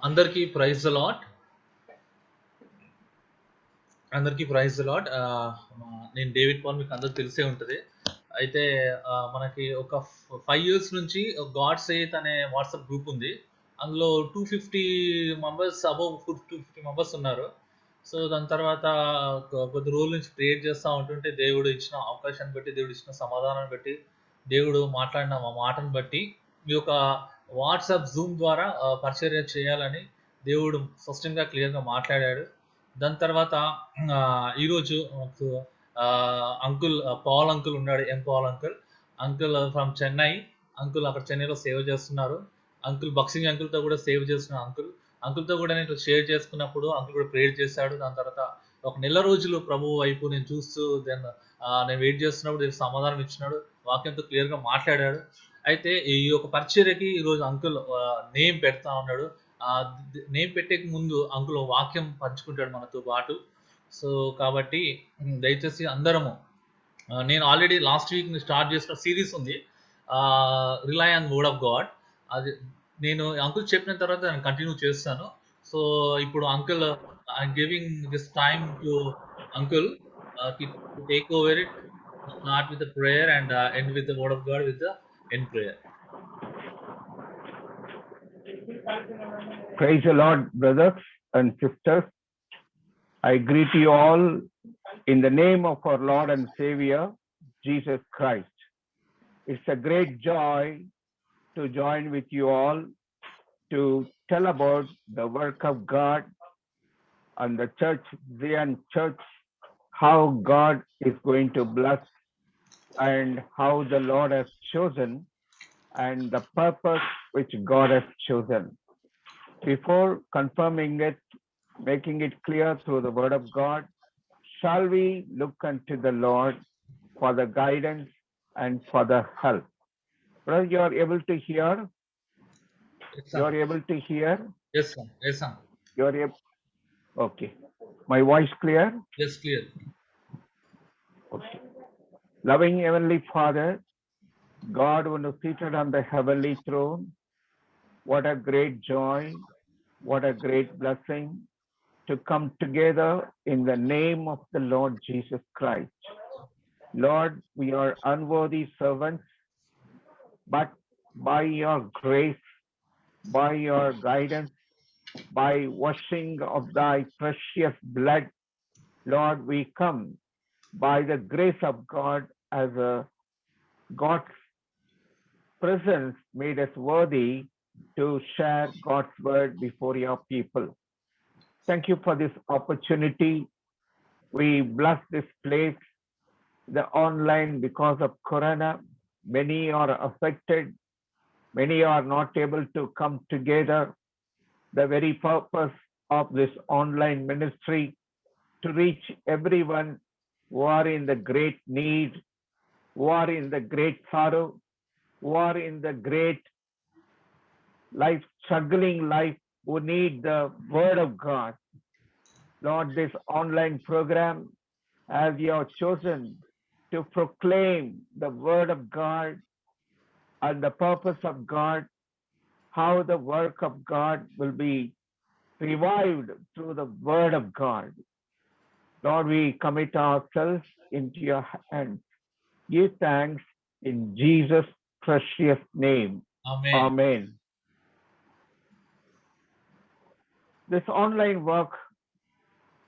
అందరికీ praise the lot. అందరికీ praise the lot. నేను డేవిడ్ పాల్, మీకు అందరికి తెలిసే ఉంటుంది. అయితే మనకి ఒక 5 ఇయర్స్ నుంచి గాడ్ సేత్ అనే వాట్సాప్ గ్రూప్ ఉంది. అందులో 250 మెంబర్స్, అబౌవ్ 250 మెంబర్స్ ఉన్నారు. సో దాని తర్వాత కొద్ది రోజుల నుంచి ప్రేయర్ చేస్తూ ఉంటుంటే, దేవుడు ఇచ్చిన అవకాశాన్ని బట్టి, దేవుడు ఇచ్చిన సమాధానాన్ని బట్టి, దేవుడు మాట్లాడిన మాటను బట్టి ఈ యొక్క వాట్సాప్ జూమ్ ద్వారా పరిచర్య చేయాలని దేవుడు స్పష్టంగా క్లియర్గా మాట్లాడాడు. దాని తర్వాత ఈరోజు అంకుల్ పాల్ అంకుల్ ఉన్నాడు, Paul uncle. Uncle from Chennai. Uncle అక్కడ చెన్నైలో సేవ్ చేస్తున్నారు. అంకుల్ బక్సింగ్ అంకుల్తో కూడా సేవ్ చేస్తున్నారు. అంకుల్తో కూడా నేను షేర్ చేసుకున్నప్పుడు అంకుల్ కూడా ప్రేయర్ చేశాడు. దాని తర్వాత ఒక నెల రోజులు ప్రభు వైపు నేను చూస్తూ నేను వెయిట్ చేస్తున్నప్పుడు దేవుడు సమాధానం ఇచ్చినాడు. వాక్యంతో క్లియర్గా మాట్లాడాడు. అయితే ఈ యొక్క పరిచర్యకి ఈరోజు అంకుల్ నేమ్ పెడతా ఉన్నాడు. నేమ్ పెట్టే ముందు అంకుల్ వాక్యం పంచుకుంటాడు మనతో పాటు. సో కాబట్టి దయచేసి అందరము, నేను ఆల్రెడీ లాస్ట్ వీక్ స్టార్ట్ చేసిన సిరీస్ ఉంది, rely on word of God. అది నేను అంకుల్ చెప్పిన తర్వాత నేను కంటిన్యూ చేస్తాను. సో ఇప్పుడు uncle, I'm giving this time to uncle to take over it, start with prayer and end with the word of God with the end prayer. Praise the Lord, brothers and sisters. I greet you all in the name of our Lord and Savior, Jesus Christ. It's a great joy to join with you all to tell about the work of God and the church, Zion Church, how God is going to bless and how the Lord has chosen and the purpose which God has chosen. Before confirming it, making it clear through the word of God, shall we look unto the Lord for the guidance and for the help? Brother, you are able to hear? Yes, You are able to hear? Yes, sir. Yes, sir. You are able? Okay. My voice clear? Yes, clear. Okay. Loving Heavenly Father, God who is seated on the heavenly throne, what a great joy, what a great blessing to come together in the name of the Lord Jesus Christ. Lord, we are unworthy servants, but by your grace, by your guidance, by washing of thy precious blood, Lord, we come by the grace of God as a God's presence made us worthy to share God's word before your people. Thank you for this opportunity. We bless this place, the online, because of Corona. Many are affected. Many are not able to come together. The very purpose of this online ministry to reach everyone who are in the great need, who are in the great sorrow, who are in the great life, struggling life, who need the word of God. Lord, this online program, as you have chosen to proclaim the word of God and the purpose of God, how the work of God will be revived through the word of God. Lord, we commit ourselves into your hands. Give thanks in Jesus' precious name. Amen. Amen. This online work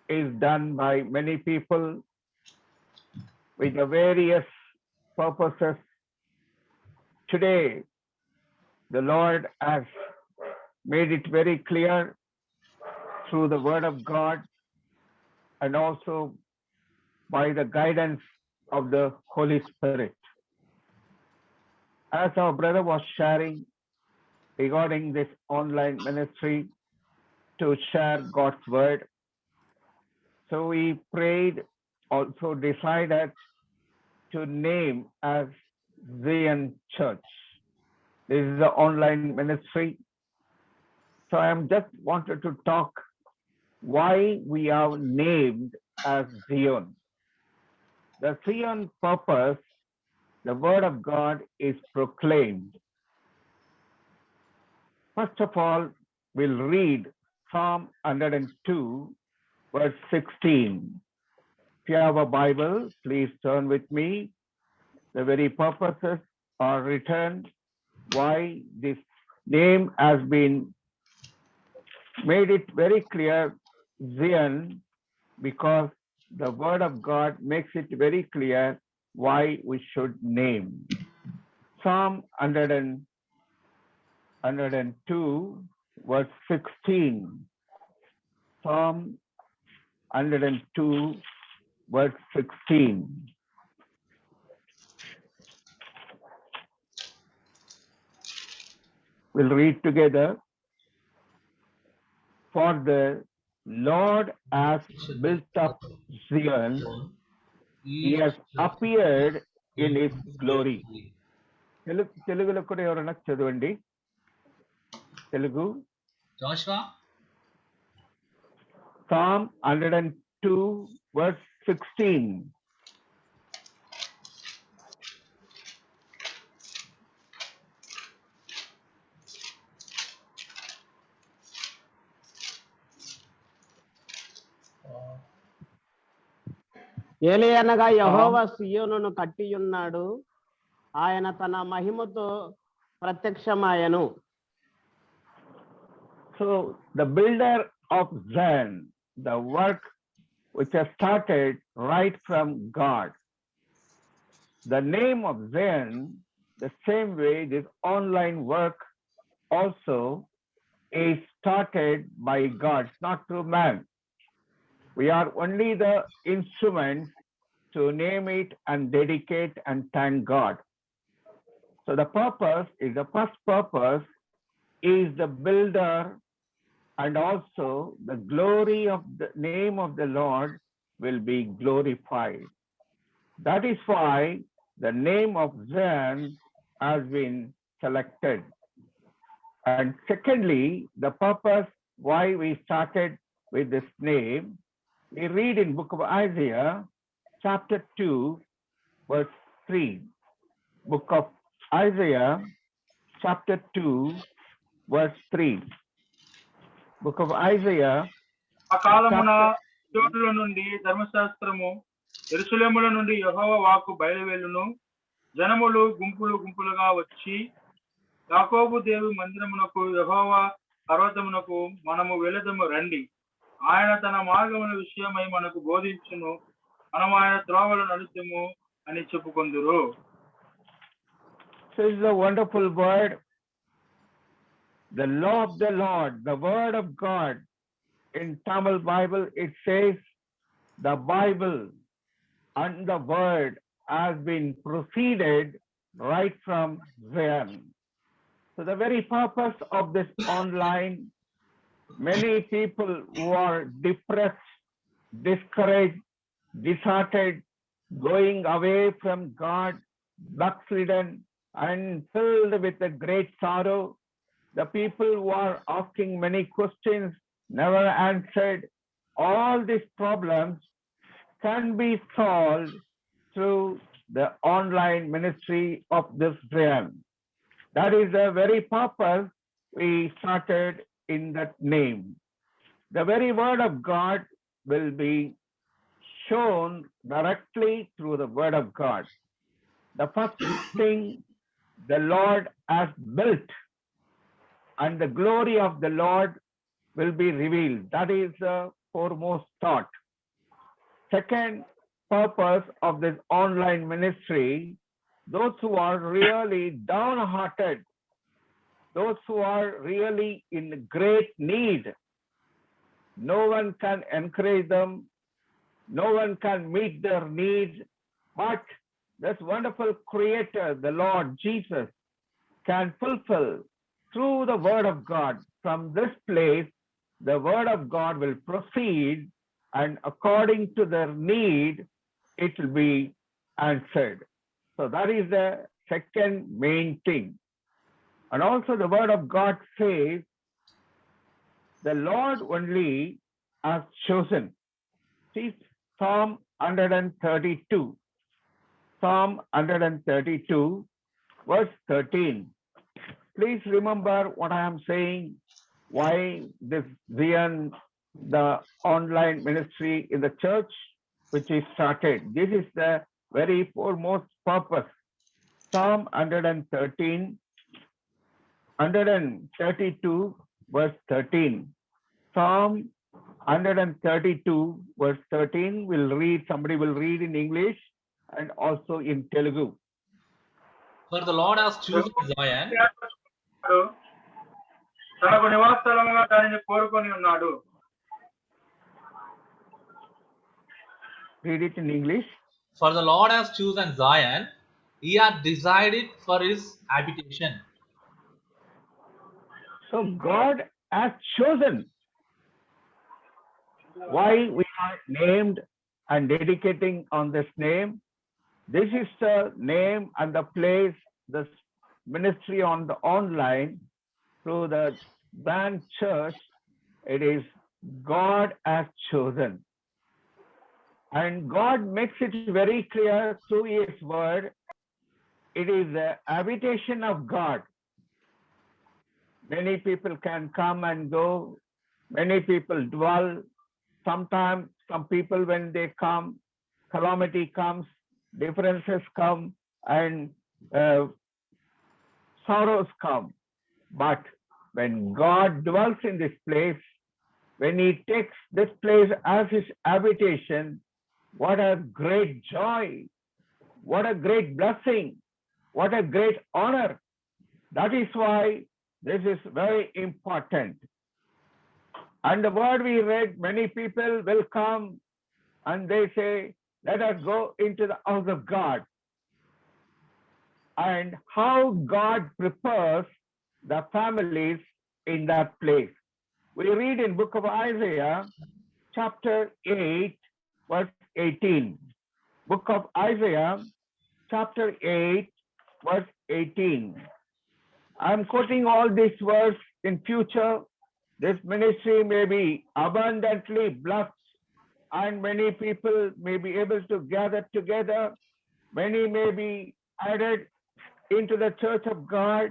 is done by many people with the various purposes. Today, the Lord has made it very clear through the word of God and also by the guidance of the Holy Spirit. As our brother was sharing regarding this online ministry to share God's word, so we prayed, also decided to name as Zion Church. This is the online ministry. So I am just wanted to talk why we are named as Zion. The Zion purpose, the word of God is proclaimed. First of all, will read Psalm 102, verse 16. If you have a Bible, please turn with me. The very purposes are written why this name has been made it very clear, Zion, because the word of God makes it very clear why we should name. Psalm 102, verse 16. Psalm 102, verse 16. We'll read together. For the Lord has built up Zion, he has appeared in his glory. తెలుగులో కూడా ఎవరైనా చదవండి. Telugu. Joshua. Psalm 102, verse 16. ఏలియనగా యెహోవా సియోనును కట్టియున్నాడు, ఆయన తన మహిమతో ప్రత్యక్షమాయెను. So the builder of Zion, the work which has started right from God. The name of Zion, the same way this online work also is started by God, not through man. We are only the instruments to name it and dedicate and thank God. So the purpose is, the first purpose is the builder, and also the glory of the name of the Lord will be glorified. That is why the name of Zion has been selected. And secondly, the purpose why we started with this name, we read in book of Isaiah, chapter 2, verse 3. Book of Isaiah, chapter 2, verse 3. Book of Isaiah. ఆ కాలమున చోట్ల నుండి ధర్మశాస్త్రము, యెరూషలేముల నుండి యెహోవా వాక్కు బయలువెళ్ళును. జనములు గుంపులు గుంపులుగా వచ్చి యాకోబు దేవి మందిరమునకు, యెహోవా పర్వతమునకు మనము వెళుదము రండి. ఆయన తన మార్గముల విషయమై మనకు బోధించును, మనము ఆయన త్రోవలు నడుచుము అని చెప్పుకొందురు. So this is a wonderful word. The law of the Lord, the word of God. In Tamil Bible, it says the Bible and the word has been proceeded right from Zion. So the very purpose of this online, many people who are depressed, discouraged, disheartened, going away from God, backslidden and filled with a great sorrow, the people who are asking many questions, never answered, all these problems can be solved through the online ministry of this Zion. That is the very purpose we started in that name. The very word of God will be shown directly through the word of God. The first thing the Lord has built, and the glory of the Lord will be revealed. That is the foremost thought. Second purpose of this online ministry, those who are really downhearted, those who are really in great need, no one can encourage them, no one can meet their needs, but this wonderful Creator, the Lord Jesus, can fulfill through the word of God. From this place, the word of God will proceed, and according to their need, it will be answered. So that is the second main thing. And also the word of God says, the Lord only has chosen. See Psalm 132. Psalm 132, verse 13. Please remember what I am saying. why this Zion, the online ministry in the church, which is started. This is the very foremost purpose. Psalm 113, 132, verse 13. Psalm 132, verse 13 will read, somebody will read in English and also in Telugu. For the Lord has chosen Zion. తనకు నివాస స్థలముగా దానిని కోరుకొని ఉన్నాడు. Read it in English. For the Lord has chosen Zion, he hath desired it for his habitation. So God has chosen. Why we are named and dedicating on this name? This is the name and the place, the ministry on the online through the band church. It is God has chosen. And God makes it very clear through his word. It is the habitation of God. Many people can come and go. Many people dwell. Sometimes some people, when they come, calamity comes, differences come, and sorrows come. But when God dwells in this place, when he takes this place as his habitation, what a great joy, what a great blessing, what a great honor. That is why this is very important. And the word we read, many people will come and they say, let us go into the house of God. And how God prepares the families in that place. We read in book of Isaiah, chapter 8, verse 18. Book of Isaiah, chapter 8, verse 18. I'm quoting all these words in future. This ministry may be abundantly blessed and many people may be able to gather together. Many may be added into the church of God.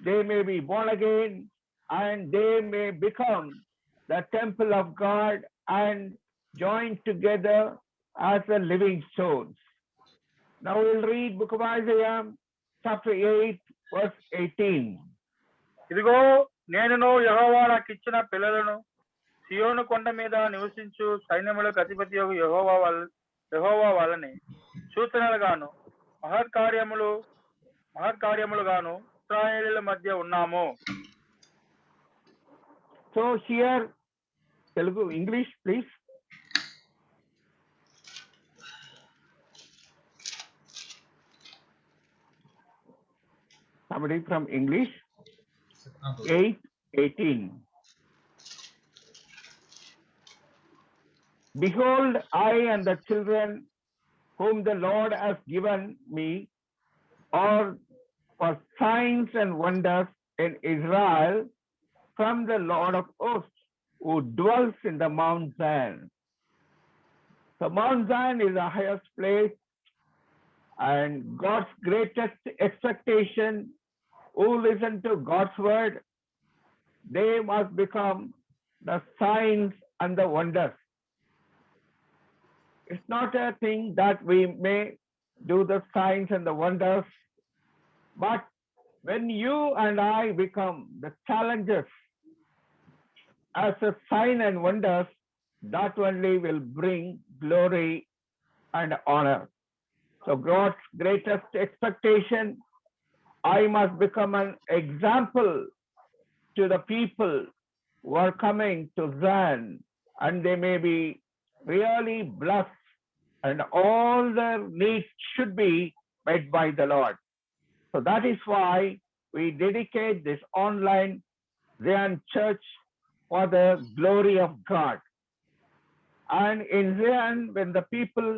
They may be born again and they may become the temple of God and join together as the living stones. Now we'll read book of Isaiah, chapter 8, verse 18. ఇదిగో నేనును యెహోవా నాకు ఇచ్చిన పిల్లలను సియోను కొండ మీద నివసించు సైన్యములకు అధిపతి యెహోవా వాళ్ళని సూచనలుగాను మహత్కార్యములుగాను ఇశ్రాయేలీయుల మధ్య ఉన్నాము. So here, Telugu, English, please. Somebody from English. 8:18. Behold, I and the children whom the Lord has given me are for signs and wonders in Israel from the Lord of hosts, who dwells in the Mount Zion. So Mount Zion is the highest place, and God's greatest expectation, who listen to God's word, they must become the signs and the wonders. It's not a thing that we may do the signs and the wonders, but when you and I become the challengers as a sign and wonders, that only will bring glory and honor. So God's greatest expectation, I must become an example to the people who are coming to Zion, and they may be really blessed, and all their needs should be met by the Lord. So that is why we dedicate this online Zion Church for the glory of God. And in Zion, when the people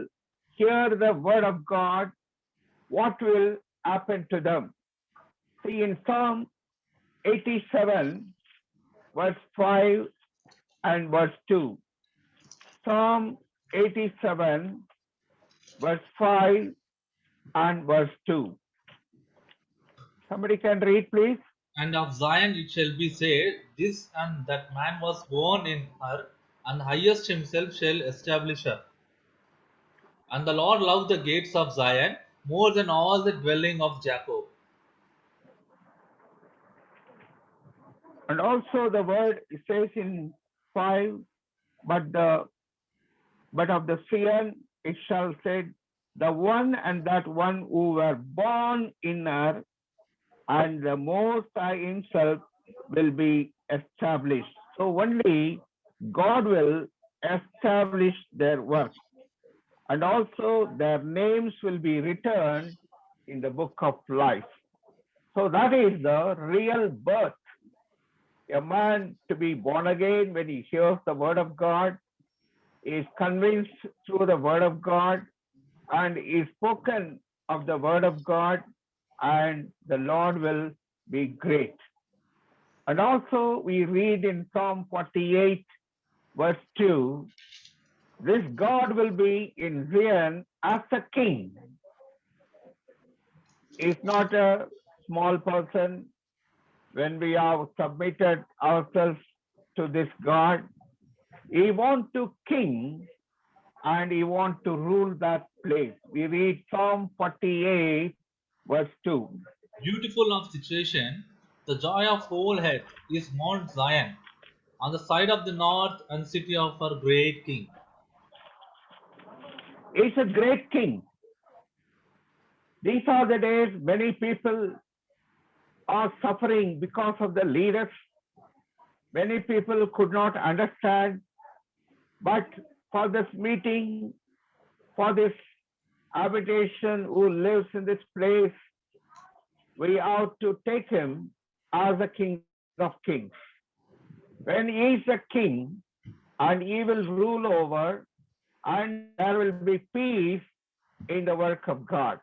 hear the word of God, what will happen to them? See, in Psalm 87, verse 5 and verse 2. Psalm 87, verse 5 and verse 2. Somebody can read, please. And of Zion it shall be said, this and that man was born in her, and the highest himself shall establish her. And the Lord loved the gates of Zion more than all the dwelling of Jacob. And also the word it says in 5, but of the Sion it shall say, the one and that one who were born in her, and the Most High himself will be established. So only God will establish their work. And also their names will be written in the book of life. So that is the real birth. A man to be born again when he hears the word of God, is convinced through the word of God, and is spoken of the word of God, and the Lord will be great. And also we read in Psalm 48, verse 2, this God will be in Zion as a king. Is not a small person. When we have submitted ourselves to this God, he wants to king and he wants to rule that place. We read Psalm 48, verse 2. Beautiful of situation, the joy of whole earth is Mount Zion, on the side of the north and city of our great King. He's a great king. These are the days many people are suffering because of the leaders. Many people could not understand, but for this meeting, for this habitation who lives in this place, we ought to take him as a king of kings. When he is a king and he will rule over, and there will be peace in the work of God.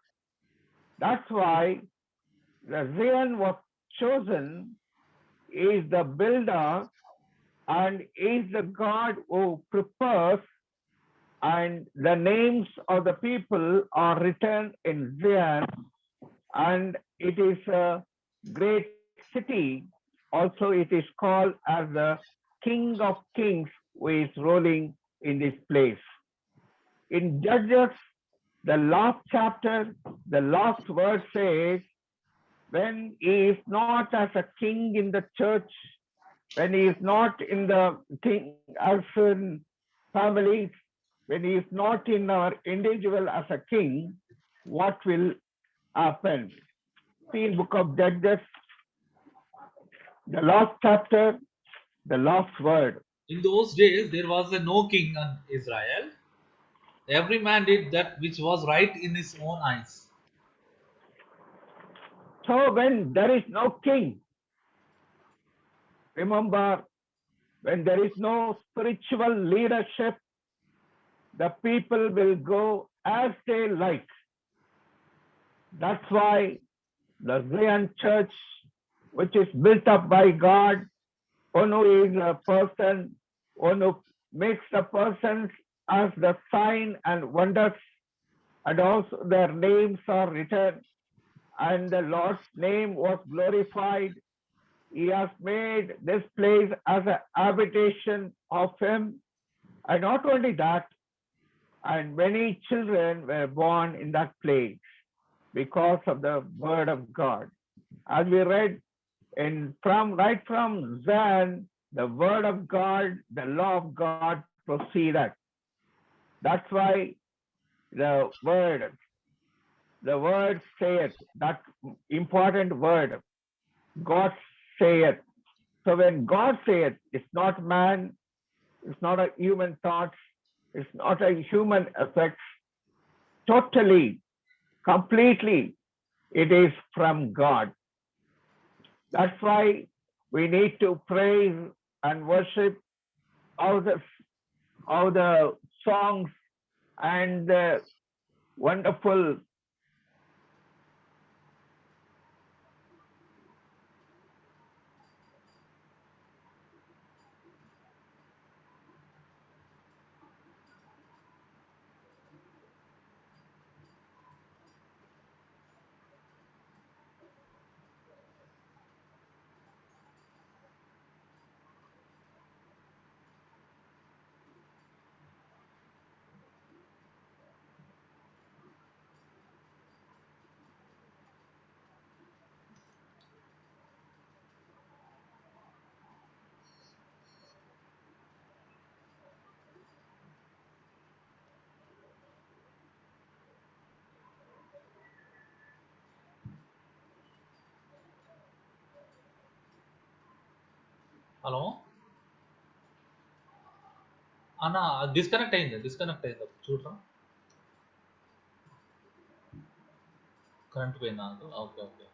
That's why the Zion was chosen, is the builder and is the God who prepares, and the names of the people are written in Zion, and it is a great city. Also, it is called as the King of Kings who is ruling in this place. In Judges, the last chapter, the last verse says, when he is not as a king in the church, when he is not in the king as in families, when he is not in our individual as a king, what will happen? See in book of Judges, the last chapter, the last word. In those days there was no king in Israel. Every man did that which was right in his own eyes. So when there is no king, remember, when there is no spiritual leadership, the people will go as they like. That's why the Zion church, which is built up by God, one who is a person, one who makes the persons as the sign and wonders, and also their names are written, and the Lord's name was glorified. He has made this place as a habitation of him. And not only that, and many children were born in that place because of the word of God. As we read right from Zion, the word of God, the law of God proceeded. That's why the word saith, that important word, God saith. So when God saith, it's not man, it's not a human thought, it's not a human effect. Totally, completely, it is from God. That's why we need to praise and worship all the songs and the wonderful hello అన్న, disconnect అయింది చూడరా. Current పోయిందా uncle? Okay okay.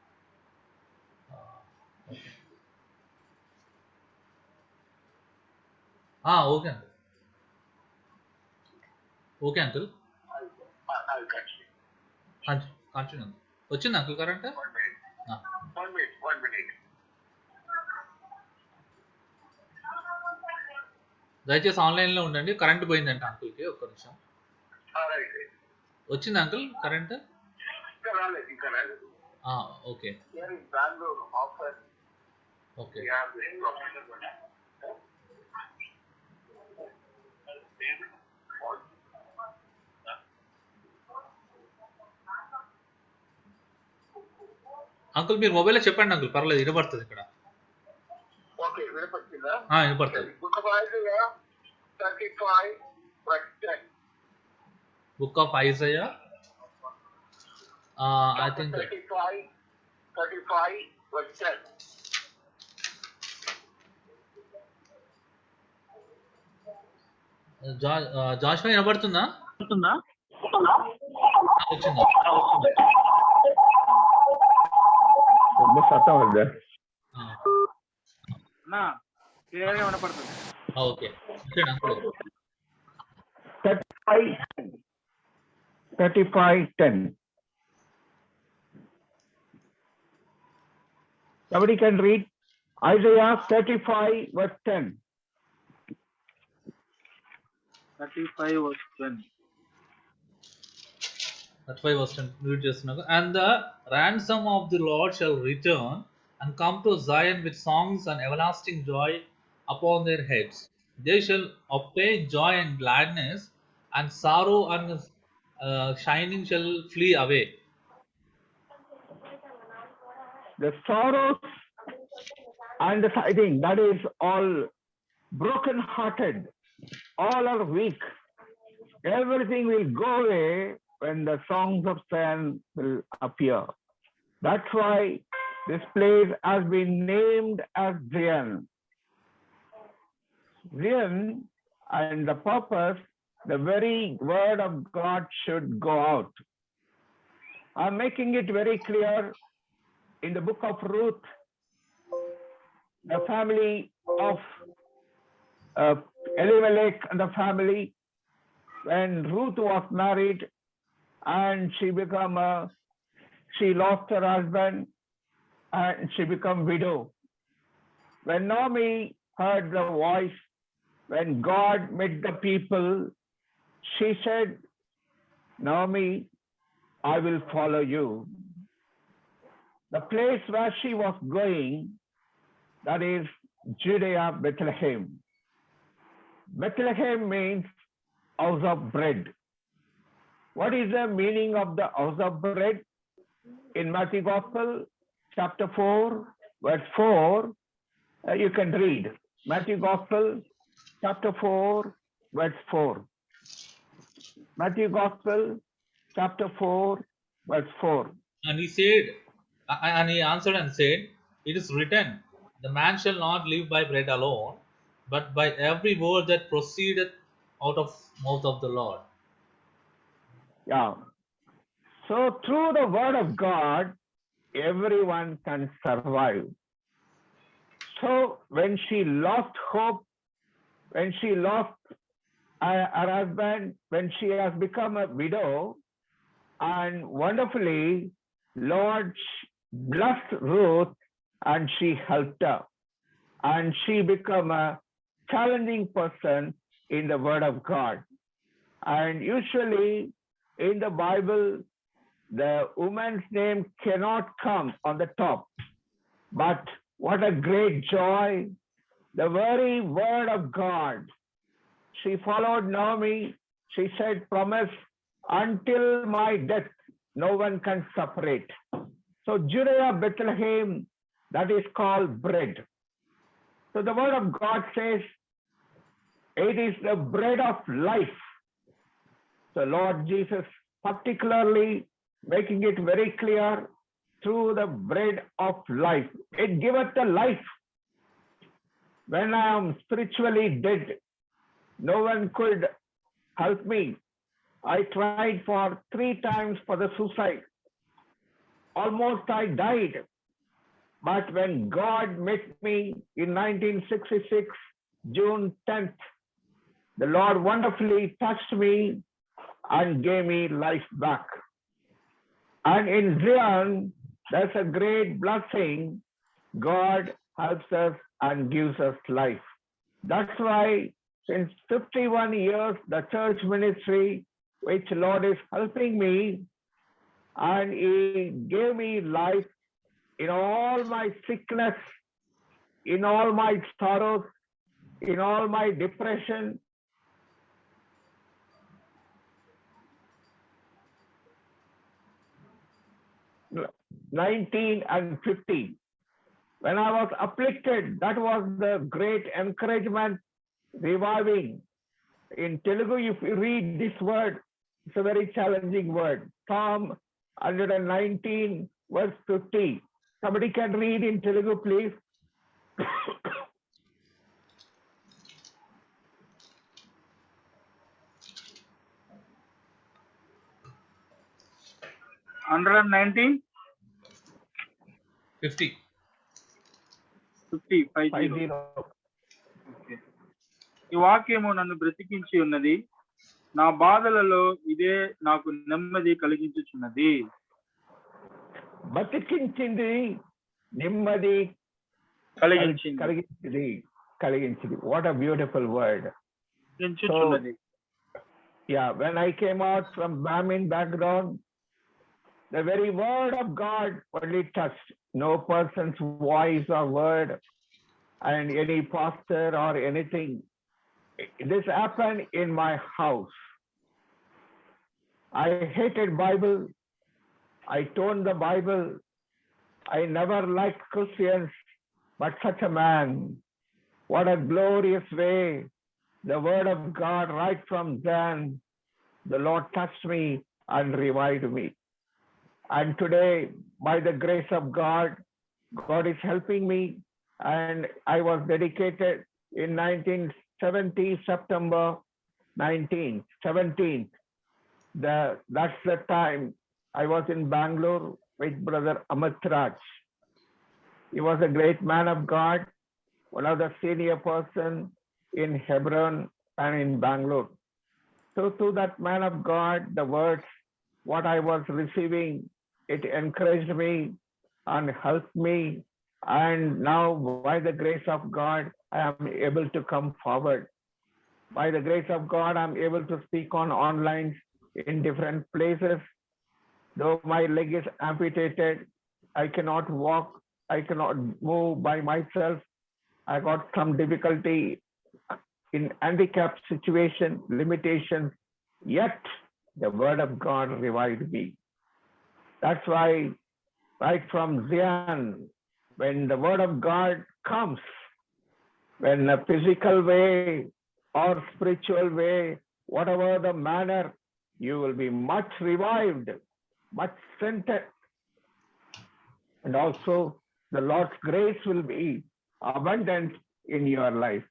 Okay uncle. Okay uncle. Continue uncle. వచ్చింది uncle current? దయచేసి ఆన్లైన్లో ఉండండి. Current పోయిందంట అంకుల్కి. ఒక్క నిమిషం. వచ్చింది uncle current? Okay okay. Uncle మీరు మొబైల్లో చెప్పండి అంకుల్, పర్లేదు, వినపడుతుంది ఇక్కడ. వినపడుతుంది. Book of Isaiah, I think 35 verse 10. Joshua వినపడుతుందా? వచ్చిందా? సత్తం వద్దా? క్లియర్గా వినపడుతుంది. Okay uncle. 35:10. Somebody can read Isaiah 35 verse 10. 35 verse 10. 35 verse 10 read చేస్తున్నాను. And the ransom of the Lord shall return and come to Zion with songs and everlasting joy upon their heads. They shall obtain joy and gladness, and sorrow and shining shall flee away. The sorrows and the fighting, that is all broken hearted, all are weak. Everything will go away when the songs of Zion will appear. That's why this place has been named as Zion. Zion, and the purpose, the very word of God should go out. I'm making it very clear in the book of Ruth, the family of Elimelech and the family, when Ruth was married and she lost her husband and she became widow. When Naomi heard the voice, when God met the people, she said, Naomi, I will follow you. The place where she was going, that is Judea, Bethlehem. Bethlehem means house of bread. What is the meaning of the house of bread? In Matthew Gospel, chapter 4, verse 4, you can read. Matthew Gospel, chapter 4, verse 4. Matthew Gospel, chapter 4, verse 4. And he said, and he answered and said, it is written, the man shall not live by bread alone, but by every word that proceedeth out of mouth of the Lord. Yeah. So through the word of God, everyone can survive. So when she lost hope, when she lost her husband, when she has become a widow, and wonderfully, Lord blessed Ruth and she helped her. And she became a challenging person in the word of God. And usually in the Bible, the woman's name cannot come on the top. But what a great joy, the very word of God. She followed Naomi. She said, promise, until my death, no one can separate. So Judea, Bethlehem, that is called bread. So the word of God says, it is the bread of life. So Lord Jesus particularly making it very clear through the bread of life. It giveth the life. when I am spiritually dead, no one could help me. I tried for 3 times for the suicide. Almost I died. But when God met me in 1966, June 10th, the Lord wonderfully touched me and gave me life back. And in Zion, that's a great blessing. God helps us and gives us life. That's why since 51 years, the church ministry, which Lord is helping me, and He gave me life in all my sickness, in all my sorrows, in all my depression. '19 and 50. When I was afflicted, that was the great encouragement, reviving. In Telugu, if you read this word, it's a very challenging word. Psalm 119, verse 50. Somebody can read in Telugu, please. Hundred 50. 50. Okay. ఈ వాక్యము నన్ను బ్రతికించి ఉన్నది, నా బాధలలో ఇదే నాకు నెమ్మది కలిగించుచున్నది. బతికించింది, నెమ్మది కలిగించింది. What a beautiful word. కలిగించుచున్నది. Yeah, when I came out from Brahmin background, the very word of God only touched. No person's voice or word and any pastor or anything. This happened in my house. I hated Bible. I torn the Bible. I never liked Christians, but such a man. What a glorious way. The word of God right from then, the Lord touched me and revived me. And today, by the grace of God, God is helping me. And I was dedicated in 1970, September 19th, 17th. That's the time I was in Bangalore with Brother Amit Raj. He was a great man of God, one of the senior person in Hebron and in Bangalore. So to that man of God, the words, what I was receiving, it encouraged me and helped me. And now by the grace of God, I am able to come forward. By the grace of God, I'm able to speak on online in different places. Though my leg is amputated, I cannot walk, I cannot move by myself. I got some difficulty in handicapped situation, limitations, yet the word of God revived me. That's why right from Zion, when the word of God comes, when a physical way or spiritual way, whatever the manner, you will be much revived, much strengthened. And also the Lord's grace will be abundant in your life.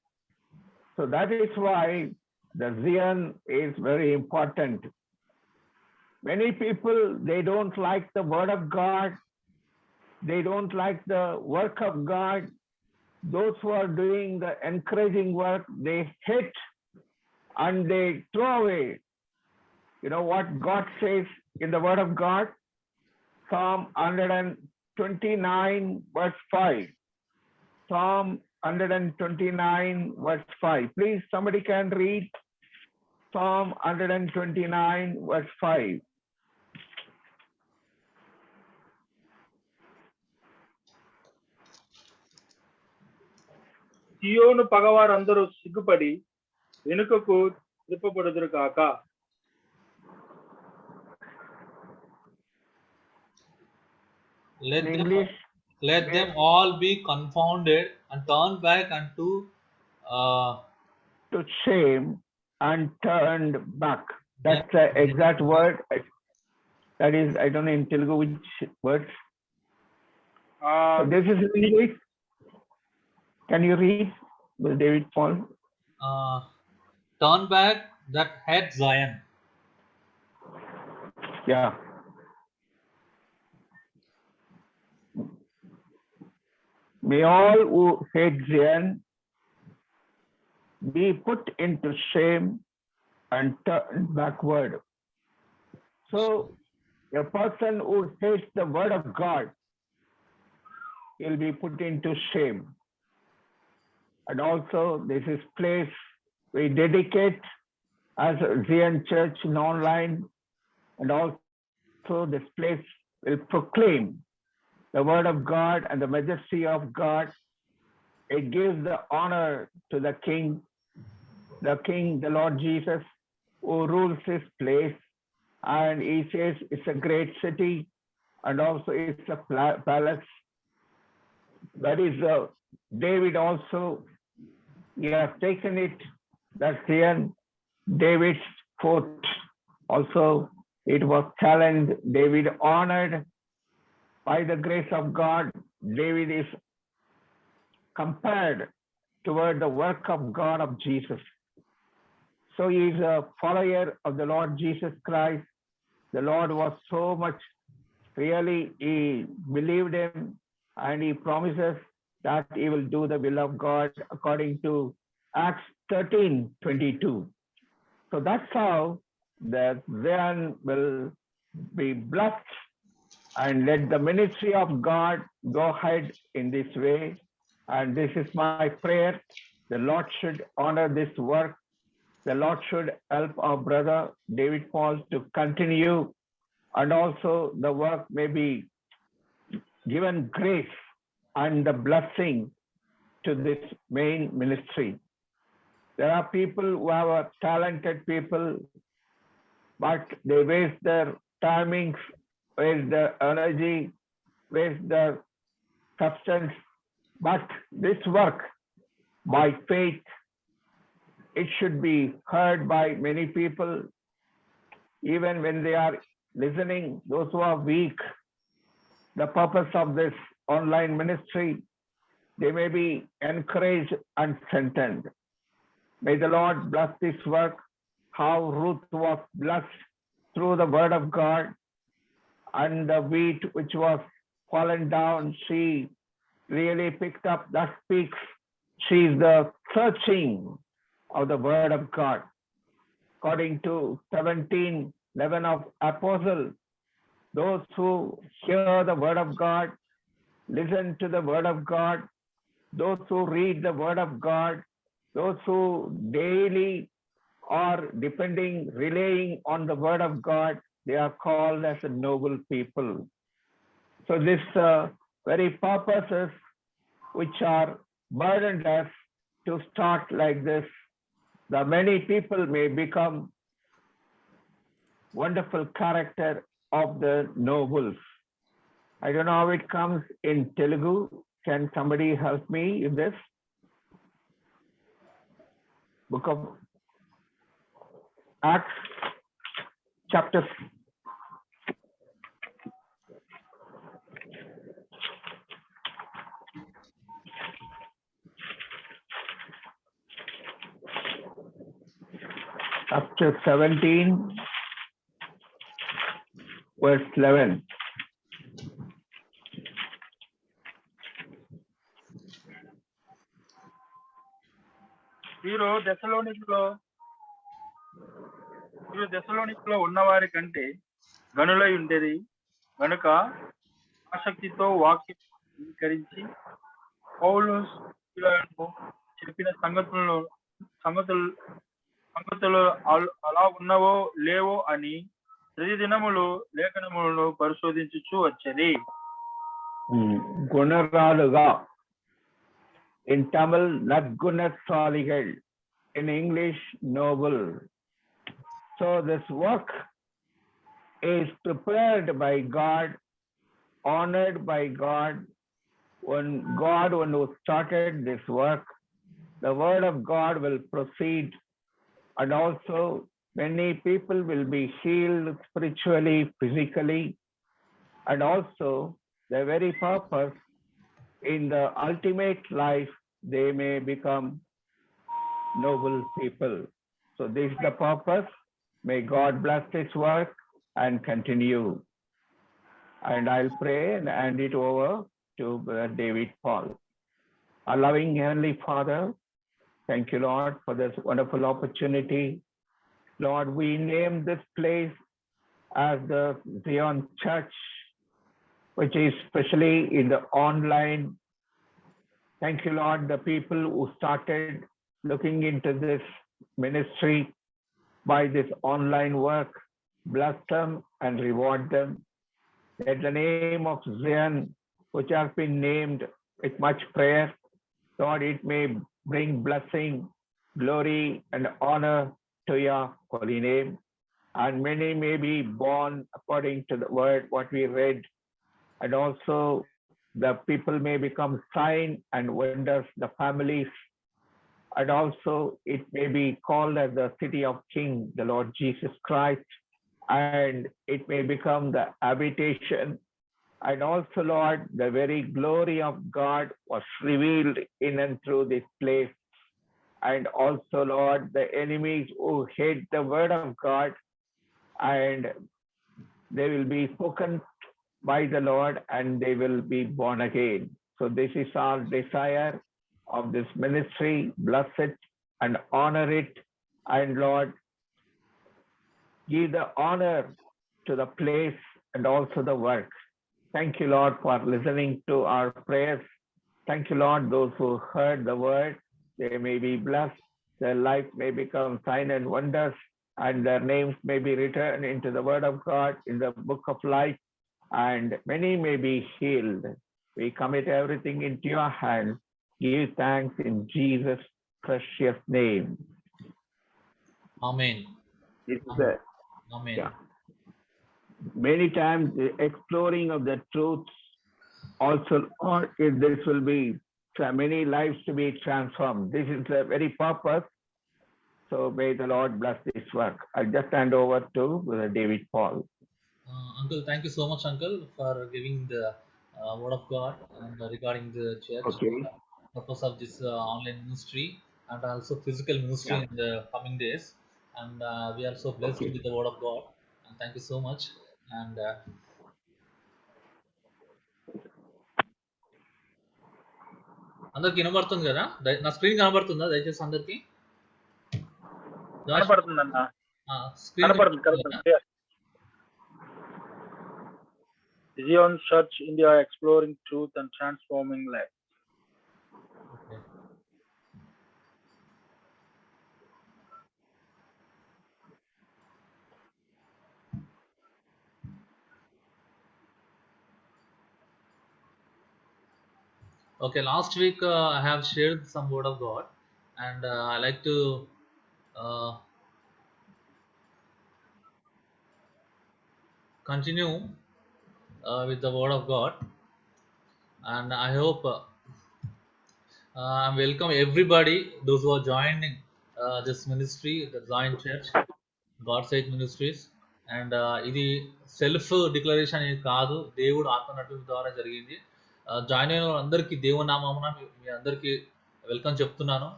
So that is why the Zion is very important. Many people, they don't like the word of God. They don't like the work of God. Those who are doing the encouraging work, they hate and they throw away. You know what God says in the word of God? Psalm 129, verse 5. Psalm 129, verse 5. Please, somebody can read Psalm 129, verse 5. సియోను పగవారందరూ సిగ్గుపడి వెనుకకు త్రిప్పబడుదురు కాక. Let them all be confounded and turn back unto to shame and turned back. That's the exact word. That is, I don't know in Telugu which words. So this is in English. Can you read? Brother David Paul? Turn back that hate Zion. Yeah. May all who hate Zion be put into shame and turned backward. So a person who hates the word of God will be put into shame. And also this is place we dedicate as a Zion Church in online, and also this place will proclaim the word of God and the majesty of God. It gives the honor to the King, the Lord Jesus, who rules this place. And he says it's a great city, and also it's a palace. That is David also, he has taken it, that Zion, David's fort. Also, it was challenged, David honored. By the grace of God, David is compared toward the work of God of Jesus. So he is a follower of the Lord Jesus Christ. The Lord was so much, really, he believed him, and he promises that he will do the will of God according to Acts 13:22. So that's how the Zion will be blessed, and let the ministry of God go ahead in this way. And this is my prayer. The Lord should honor this work. The Lord should help our brother David Paul to continue, and also the work may be given grace and the blessing to this main ministry. There are people who are talented people, but they waste their timings, waste their energy, waste their substance. But this work, by faith, it should be heard by many people, even when they are listening, those who are weak. The purpose of this online ministry, they may be encouraged and strengthened. May the Lord bless this work, how Ruth was blessed through the word of God, and the wheat which was fallen down, she really picked up. That speaks, she is the searching of the word of God. According to 17:11 of Apostle, those who hear the word of God, listen to the word of God, those who read the word of God, those who daily are depending, relying on the word of God, they are called as a noble people. So this very purposes which are burdened us to start like this, the many people may become wonderful character of the nobles. I don't know how it comes in Telugu. Can somebody help me in this? Book of Acts, chapter 17, verse 11. వీరు దశలోనికులో ఉన్నవారి కంటే గనులై ఉండేది గనుక ఆసక్తితో వాక్యం స్వీకరించి పౌలు చెప్పిన సంగతులు అలా ఉన్నవో లేవో అని ప్రతిదినములు లేఖనములను పరిశోధించుచూ వచ్చేది. గుణరాలుగా, in Tamil நற்குணசாலிகள், in English noble. So this work is prepared by God, honored by God. When who started this work, the word of God will proceed, and also many people will be healed spiritually, physically, and also the very purpose in the ultimate life they may become noble people. So this is the purpose. May God bless this work and continue. And I'll pray and hand it over to Brother David Paul. Our loving Heavenly Father, thank you, Lord, for this wonderful opportunity. Lord, we name this place as the Zion Church, which is especially in the online. Thank you, Lord, the people who started looking into this ministry by this online work. Bless them and reward them. Let the name of Zion, which has been named with much prayer, Lord, it may bring blessing, glory, and honor to your holy name. And many may be born according to the word, what we read. And also the people may become sign and wonders, the families. And also it may be called as the city of King, the Lord Jesus Christ. And it may become the habitation. And also, Lord, the very glory of God was revealed in and through this place. And also, Lord, the enemies who hate the word of God, and they will be spoken by the Lord and they will be born again. So this is our desire of this ministry. Bless it and honor it. And Lord, give the honor to the place and also the work. Thank you, Lord, for listening to our prayers. Thank you, Lord, those who heard the word, they may be blessed. Their life may become sign and wonders, and their names may be written into the word of God in the book of life, and many may be healed. We commit everything into your hands. Give thanks in Jesus' precious name. Amen. This is a, Amen. yeah. Many times the exploring of the truth also, or if this will be many lives to be transformed. This is the very purpose. So may the Lord bless this work. I'll just hand over to Brother David Paul. Uncle, thank you so much, Uncle, for giving the word of God and regarding the church, Okay. purpose of this online ministry, and also physical ministry Yeah. in the coming days. And we are so blessed Okay. with the word of God. And thank you so much. And అందరికి వినబడుతుంది కదా? నా screen కనబడుతుందా దయచేసి అందరికి? కనపడుతుందన్న screen కనపడుతుంది. Zion Church India, exploring truth and transforming life. Okay. Okay, last week I have shared some word of God, and I like to continue with the word of God, and I hope I welcome everybody, those who are joining this ministry, the Zion Church, God Save Ministries. And ఇది self declaration అనేది కాదు, దేవుడు ఆత్మ నడిపింపు ద్వారా జరిగింది. Join అయిన వాళ్ళందరికీ దేవుని నామమున మీ అందరికీ వెల్కమ్ చెప్తున్నాను.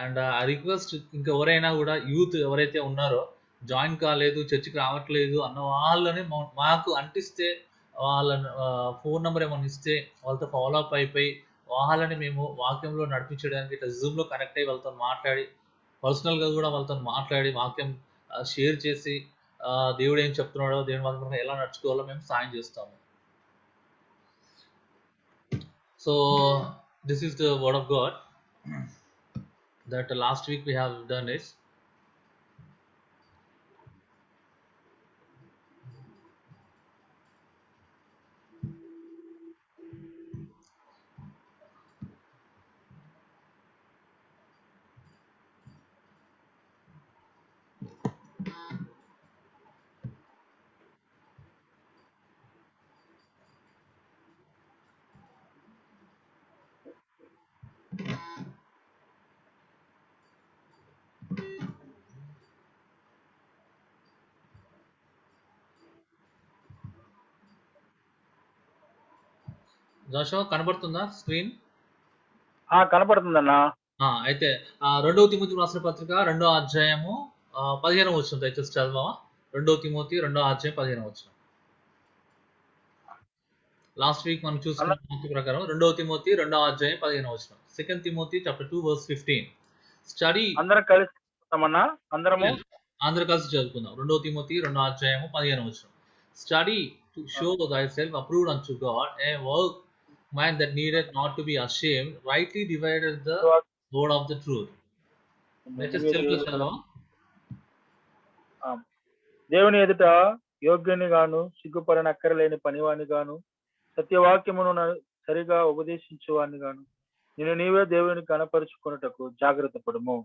అండ్ ఐ రిక్వెస్ట్ ఇంకెవరైనా కూడా యూత్ ఎవరైతే ఉన్నారో జాయిన్ కాలేదు, చర్చికి రావట్లేదు అన్న వాళ్ళని మాకు అంటిస్తే, వాళ్ళ ఫోన్ నెంబర్ ఏమైనా ఇస్తే వాళ్ళతో ఫాలో అప్ అయిపోయి వాళ్ళని మేము వాక్యంలో నడిపించడానికి ఇట్లా జూమ్లో కనెక్ట్ అయ్యి వాళ్ళతో మాట్లాడి, పర్సనల్గా కూడా వాళ్ళతో మాట్లాడి వాక్యం షేర్ చేసి దేవుడు ఏం చెప్తున్నాడో, దేవుని వాక్యం ఎలా నడుచుకోవాలో మేము సాయం చేస్తాము. So this is the word of God that last week we have done is Joshua కనబడుతుందా స్క్రీన్? కనపడుతుందన్నా. అయితే 2వ తిమోతి రాసిన పత్రిక 2వ అధ్యాయము 15వ వచనం దయచేసి చదవవా? 2వ తిమోతి 2వ అధ్యాయం 15వ వచనం. లాస్ట్ వీక్ మనం చూసుకున్న వాక్య ప్రకారం 2వ తిమోతి 2వ అధ్యాయం 15వ వచనం. 2 తిమోతి చాప్టర్ 2 వర్స్ 15. స్టడీ అందరం కలిసి చదువుతామన్నా. అందరము అందరూ కలిసి చదువుకుందాం. 2వ తిమోతి 2వ అధ్యాయము 15వ వచనం. Study to show thyself approved unto God, a work man that needeth not to be ashamed, rightly divided the word of the truth. దయచేసి తెలుగులో చదవవా? దేవుని ఎదుట యోగ్యుని గాను, సిగ్గుపడనక్కరలేని పనివాని గాను, సత్యవాక్యమును సరిగా ఉపదేశించువాని గాను, నేను నీవే దేవుని కనపరుచుకున్నటకు జాగ్రత్త పడుము.